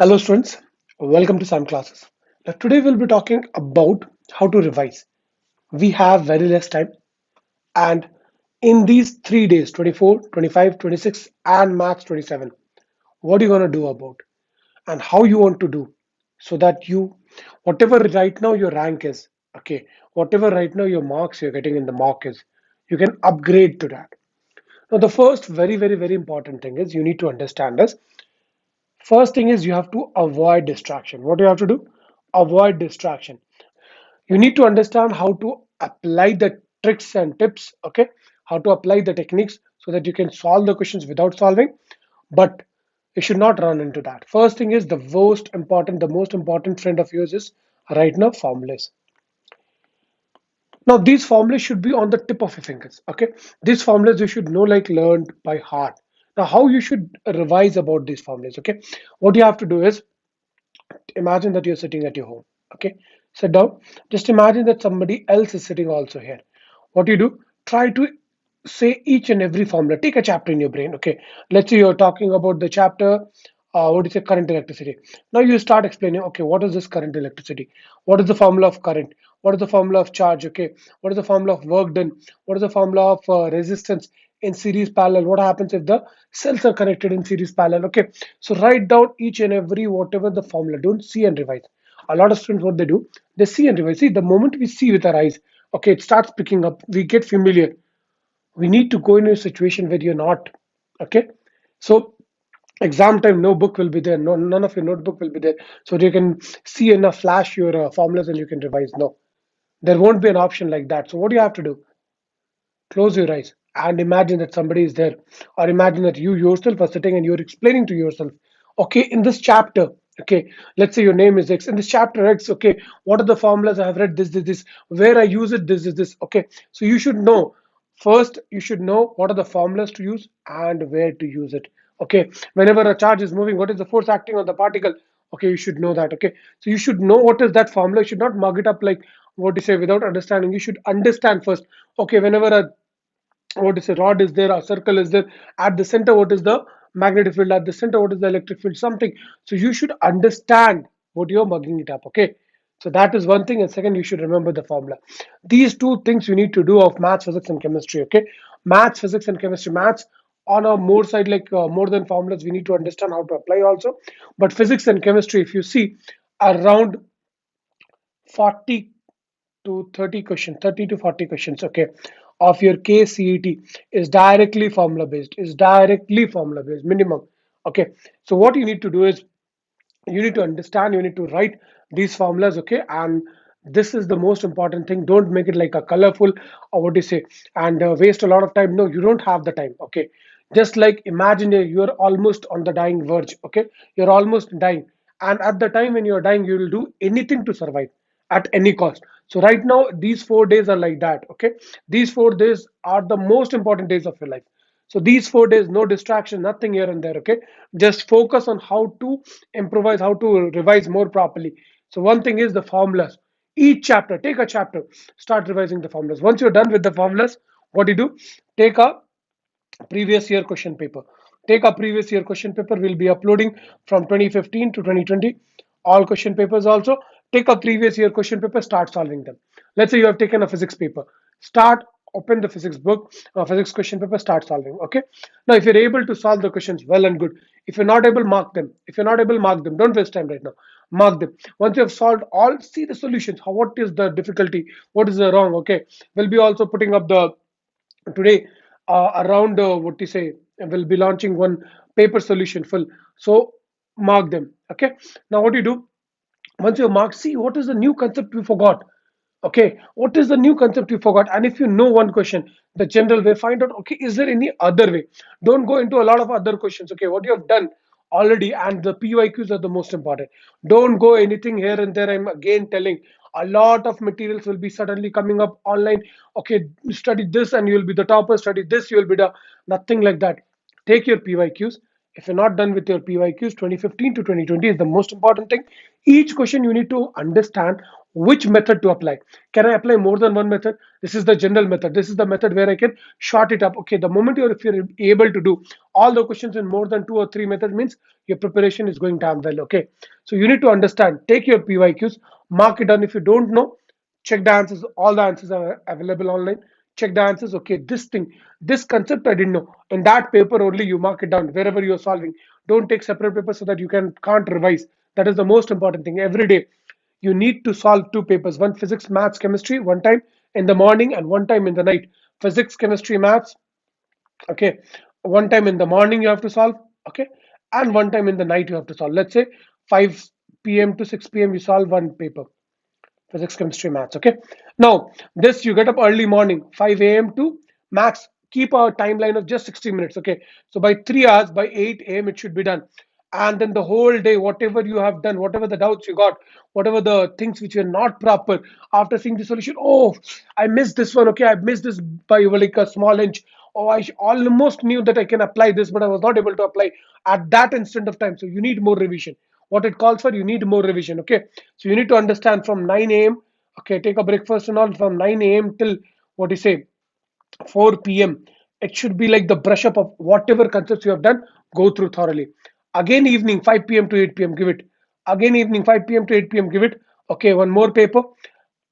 Hello students, welcome to Sam Classes. Now today we'll be talking about how to revise. We have very less time and in these 3 days, 24, 25, 26 and max 27, what are you going to do about and how you want to do so that whatever right now your rank is, okay, whatever right now your marks you're getting in the mock is, you can upgrade to that. Now the first very important thing is you need to understand this. First thing is you have to avoid distraction. What do you have to do? Avoid distraction. You need to understand how to apply the tricks and tips, okay? How to apply the techniques so that you can solve the questions without solving, but you should not run into that. First thing is the most important friend of yours is right now formulas. Now these formulas should be on the tip of your fingers, okay? These formulas you should know like learned by heart. Now how you should revise about these formulas, okay? What you have to do is imagine that you're sitting at your home, okay? Sit down. Just imagine that somebody else is sitting also here. What you do, try to say each and every formula. Take a chapter in your brain, okay? Let's say you're talking about the chapter, what is a current electricity. Now you start explaining, okay, what is this current electricity? What is the formula of current? What is the formula of charge, okay? What is the formula of work done? What is the formula of resistance in series parallel? What happens if the cells are connected in series parallel, okay? So write down each and every whatever the formula. Don't see and revise. A lot of students, what they do, they see and revise. See, the moment we see with our eyes, okay, it starts picking up. We get familiar. We need to go in a situation where you're not, okay? So exam time, no book will be there, no, none of your notebook will be there, so you can see in a flash your formulas and you can revise. No, there won't be an option like that. So what do you have to do? Close your eyes and imagine that somebody is there, or imagine that you yourself are sitting and you're explaining to yourself, okay, in this chapter, okay, let's say your name is X, in this chapter X, okay, what are the formulas I have read, this, where I use it, this, okay. So you should know, first you should know what are the formulas to use and where to use it, okay. Whenever a charge is moving, what is the force acting on the particle, okay, you should know that, okay. So you should know what is that formula. You should not mug it up like what you say without understanding. You should understand first, okay. Whenever a what is a rod is there, a circle is there, at the center what is the magnetic field, at the center what is the electric field, something. So you should understand what you're mugging it up, okay. So that is one thing, and second, you should remember the formula. These two things you need to do of maths, physics and chemistry, okay. Maths, physics and chemistry. Maths on a more side, like more than formulas, we need to understand how to apply also. But physics and chemistry, if you see, around 40 to 30 questions, 30 to 40 questions, okay, of your KCET is directly formula based minimum, okay. So what you need to do is you need to understand, you need to write these formulas, okay. And this is the most important thing. Don't make it like a colorful, or what do you say, and waste a lot of time. No, you don't have the time, okay. Just like imagine you're almost on the dying verge, okay. You're almost dying, and at the time when you're dying, you will do anything to survive at any cost. So right now these 4 days are like that, okay. These 4 days are the most important days of your life. So these 4 days, no distraction, nothing here and there, okay. Just focus on how to improvise, how to revise more properly. So one thing is the formulas. Each chapter, take a chapter, start revising the formulas. Once you're done with the formulas, what do you do? Take a previous year question paper. Take a previous year question paper. We'll be uploading from 2015 to 2020. All question papers also. Take a previous year question paper, start solving them. Let's say you have taken a physics paper. Start, open the physics book, physics question paper, start solving. Okay. Now, if you're able to solve the questions, well and good. If you're not able, mark them. If you're not able, mark them. Don't waste time right now. Mark them. Once you have solved all, see the solutions. How, what is the difficulty? What is the wrong? Okay. We'll be also putting up the today around what you say, we'll be launching one paper solution full. So mark them, okay. Now what do you do? Once you mark, see what is the new concept you forgot, okay. What is the new concept you forgot? And if you know one question, the general way, find out, okay, is there any other way? Don't go into a lot of other questions, okay. What you have done already, and the pyqs are the most important. Don't go anything here and there. I'm again telling, a lot of materials will be suddenly coming up online, okay. Study this and you will be the topper, study this, you will be the, nothing like that. Take your pyqs, If you're not done with your PYQs, 2015 to 2020 is the most important thing. Each question you need to understand which method to apply. Can I apply more than one method? This is the general method. This is the method where I can short it up. Okay, the moment if you're able to do all the questions in more than two or three methods means your preparation is going damn well. Okay, so you need to understand. Take your PYQs, mark it down. If you don't know, check the answers. All the answers are available online. Check the answers. Okay, this thing, this concept I didn't know. In that paper only you mark it down wherever you're solving. Don't take separate papers so that you can't revise. That is the most important thing. Every day you need to solve two papers: one physics, maths, chemistry, one time in the morning and one time in the night. Physics, chemistry, maths. Okay, one time in the morning you have to solve. Okay, and one time in the night you have to solve. Let's say 5 p.m. to 6 p.m. you solve one paper: physics, chemistry, maths. Okay, now this you get up early morning 5 a.m. to max keep a timeline of just 60 minutes. Okay, so by 3 hours, by 8 a.m. it should be done. And then the whole day, whatever you have done, whatever the doubts you got, whatever the things which were not proper, after seeing the solution, oh, I missed this one. Okay, I missed this by like a small inch. Oh, I almost knew that I can apply this, but I was not able to apply at that instant of time. So you need more revision. What it calls for, you need more revision. Okay, so you need to understand from 9 a.m. Okay, take a breakfast and all from 9 a.m. till what do you say 4 p.m. It should be like the brush up of whatever concepts you have done, go through thoroughly. Again, evening 5 p.m. to 8 p.m. give it. Again, evening 5 p.m. to 8 p.m. give it. Okay, one more paper.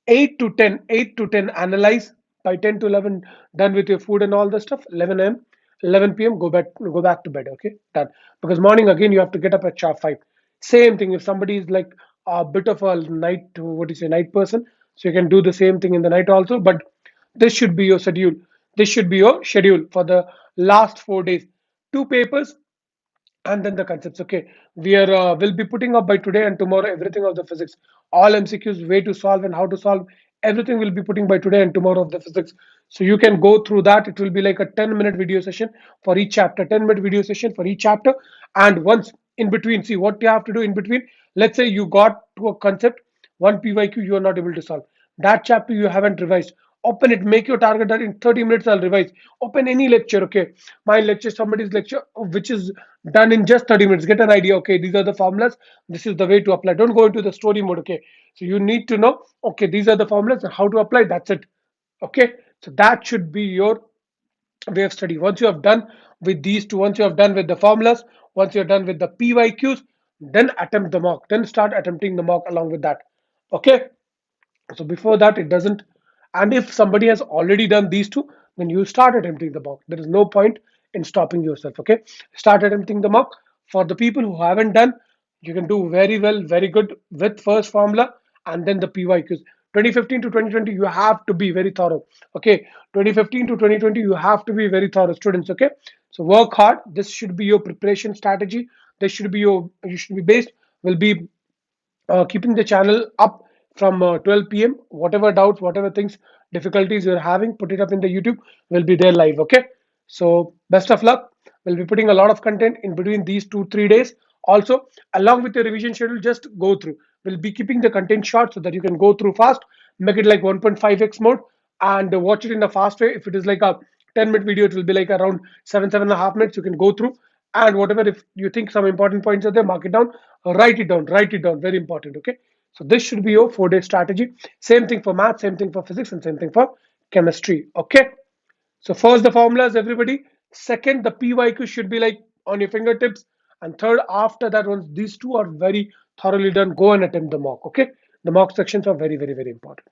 8 to 10 analyze. By 10 to 11 done with your food and all the stuff. 11 a.m. 11 p.m. Go back to bed. Okay, done. Because morning again you have to get up at sharp 5. Same thing if somebody is like a bit of a night, what do you say, night person, so you can do the same thing in the night also. But this should be your schedule. This should be your schedule for the last 4 days. Two papers and then the concepts. Okay, we are will be putting up by today and tomorrow everything of the physics, all MCQs, way to solve and how to solve, everything will be putting by today and tomorrow of the physics. So you can go through that. It will be like a 10-minute video session for each chapter, 10-minute video session for each chapter. And once in between, see what you have to do in between. Let's say you got to a concept, one PYQ you are not able to solve, that chapter you haven't revised, open it, make your target that in 30 minutes I'll revise. Open any lecture. Okay, my lecture, somebody's lecture which is done in just 30 minutes, get an idea. Okay, these are the formulas, this is the way to apply. Don't go into the story mode. Okay, so you need to know, okay, these are the formulas and how to apply, that's it. Okay, so that should be your way of study. Once you have done with these two, once you have done with the formulas, once you're done with the PYQs, then attempt the mock, then start attempting the mock along with that. Okay, so before that, it doesn't. And if somebody has already done these two, then you start attempting the mock. There is no point in stopping yourself. Okay, start attempting the mock. For the people who haven't done, you can do very well, very good with first formula and then the PYQs. 2015 to 2020, you have to be very thorough. Okay, 2015 to 2020, you have to be very thorough, students. Okay, so work hard. This should be your preparation strategy. This should be your. You should be based. Will be keeping the channel up from 12 p.m. Whatever doubts, whatever things, difficulties you're having, put it up in the YouTube. Will be there live. Okay. So best of luck. We'll be putting a lot of content in between these 2-3 days. Also, along with your revision schedule, just go through. We'll be keeping the content short so that you can go through fast. Make it like 1.5x mode and watch it in a fast way. If it is like a 10-minute video, it will be like around 7.5 minutes. You can go through and whatever, if you think some important points are there, mark it down, write it down, very important. Okay, so this should be your 4-day strategy. Same thing for math, same thing for physics, and same thing for chemistry. Okay, so first the formulas, everybody. Second, the PYQ should be like on your fingertips. And third, after that, once these two are very thoroughly done, go and attempt the mock. Okay, the mock sections are very, very, very important.